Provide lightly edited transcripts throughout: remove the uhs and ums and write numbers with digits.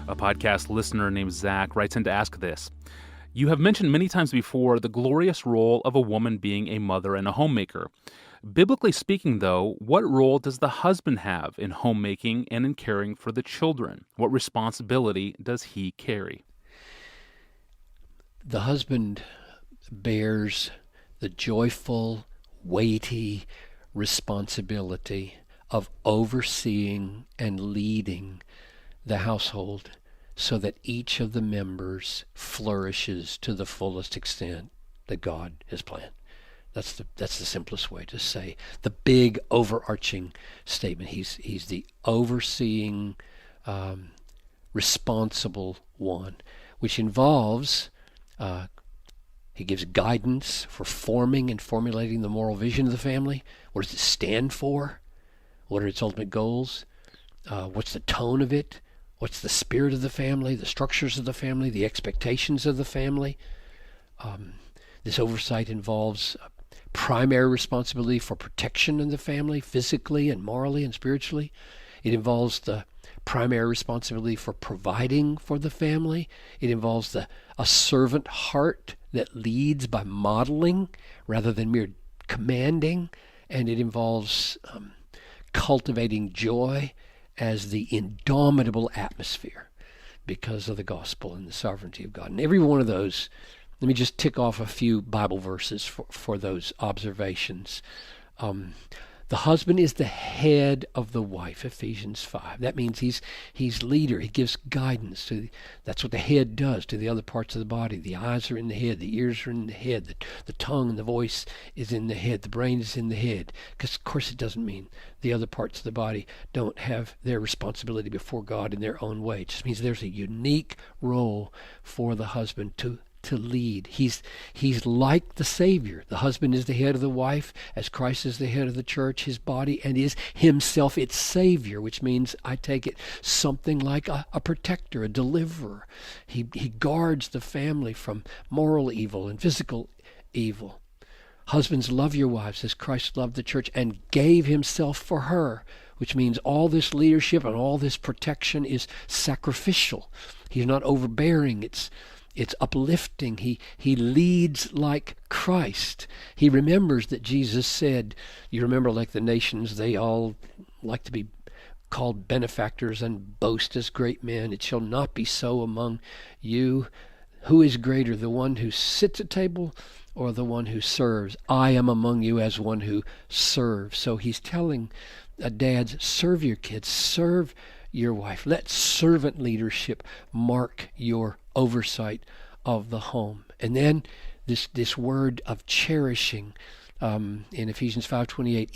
A podcast listener named Zach writes in to ask this. You have mentioned many times before the glorious role of a woman being a mother and a homemaker. Biblically speaking, though, what role does the husband have in homemaking and in caring for the children? What responsibility does he carry? The husband bears the joyful, weighty responsibility of overseeing and leading the household so that each of the members flourishes to the fullest extent that God has planned. That's the simplest way to say the big overarching statement. He's the overseeing, responsible one, which involves he gives guidance for forming and formulating the moral vision of the family. What does it stand for? What are its ultimate goals? What's the tone of it? What's the spirit of the family, the structures of the family, the expectations of the family? This oversight involves primary responsibility for protection in the family, physically and morally and spiritually. It involves the primary responsibility for providing for the family. It involves a servant heart that leads by modeling rather than mere commanding. And it involves cultivating joy as the indomitable atmosphere because of the gospel and the sovereignty of God. And every one of those, let me just tick off a few Bible verses for those observations. The husband is the head of the wife, Ephesians 5. That means he's leader. He gives guidance. That's what the head does to the other parts of the body. The eyes are in the head. The ears are in the head. The tongue and the voice is in the head. The brain is in the head. Because, of course, it doesn't mean the other parts of the body don't have their responsibility before God in their own way. It just means there's a unique role for the husband to lead. He's like the Savior. The husband is the head of the wife, as Christ is the head of the church, his body, and is himself its Savior, which means, I take it, something like a protector, a deliverer. He guards the family from moral evil and physical evil. Husbands, love your wives as Christ loved the church and gave himself for her, which means all this leadership and all this protection is sacrificial. He's not overbearing. It's uplifting. He leads like Christ. He remembers that Jesus said, you remember, like the nations, they all like to be called benefactors and boast as great men. It shall not be so among you. Who is greater, the one who sits at table or the one who serves? I am among you as one who serves. So he's telling dads, serve your kids, serve your wife. Let servant leadership mark your oversight of the home. And then this word of cherishing in Ephesians 5:28.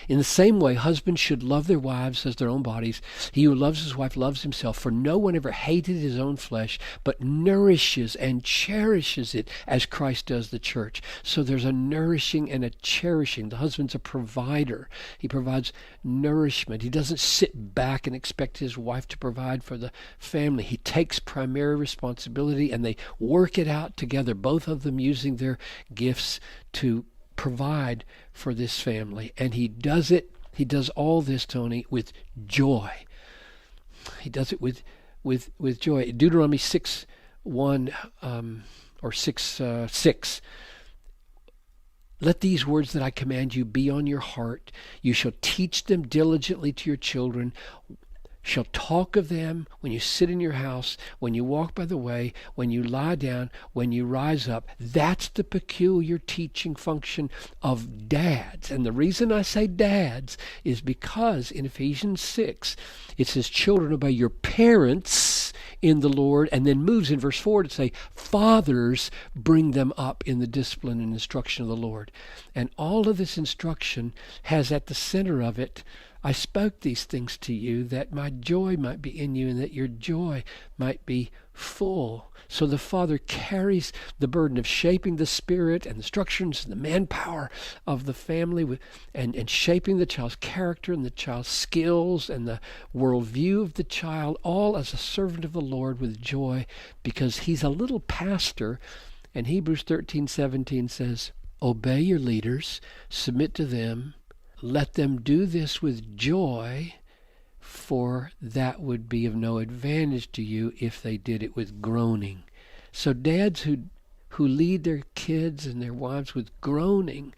In the same way, husbands should love their wives as their own bodies. He who loves his wife loves himself, for no one ever hated his own flesh, but nourishes and cherishes it as Christ does the church. So there's a nourishing and a cherishing. The husband's a provider. He provides nourishment. He doesn't sit back and expect his wife to provide for the family. He takes primary responsibility, and they work it out together, both of them using their gifts to provide for this family. And he does all this, Tony, with joy. He does it with joy. Deuteronomy 6:1 or 6:6. Let these words that I command you be on your heart. You shall teach them diligently to your children. Shall talk of them when you sit in your house, when you walk by the way, when you lie down, when you rise up. That's the peculiar teaching function of dads. And the reason I say dads is because in Ephesians 6, it says, children, obey your parents in the Lord, and then moves in verse 4 to say, fathers, bring them up in the discipline and instruction of the Lord. And all of this instruction has at the center of it, I spoke these things to you that my joy might be in you and that your joy might be full. So the father carries the burden of shaping the spirit and the structures and the manpower of the family and shaping the child's character and the child's skills and the worldview of the child, all as a servant of the Lord with joy, because he's a little pastor. And Hebrews 13:17 says, obey your leaders, submit to them, let them do this with joy, for that would be of no advantage to you if they did it with groaning. So dads who lead their kids and their wives with groaning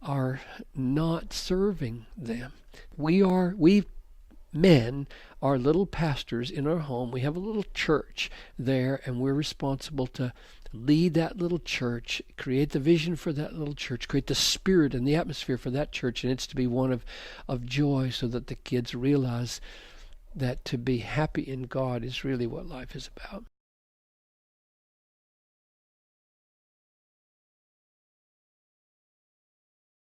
are not serving them. We men are little pastors in our home. We have a little church there, and we're responsible to lead that little church, create the vision for that little church, create the spirit and the atmosphere for that church, and it's to be one of joy, so that the kids realize that to be happy in God is really what life is about.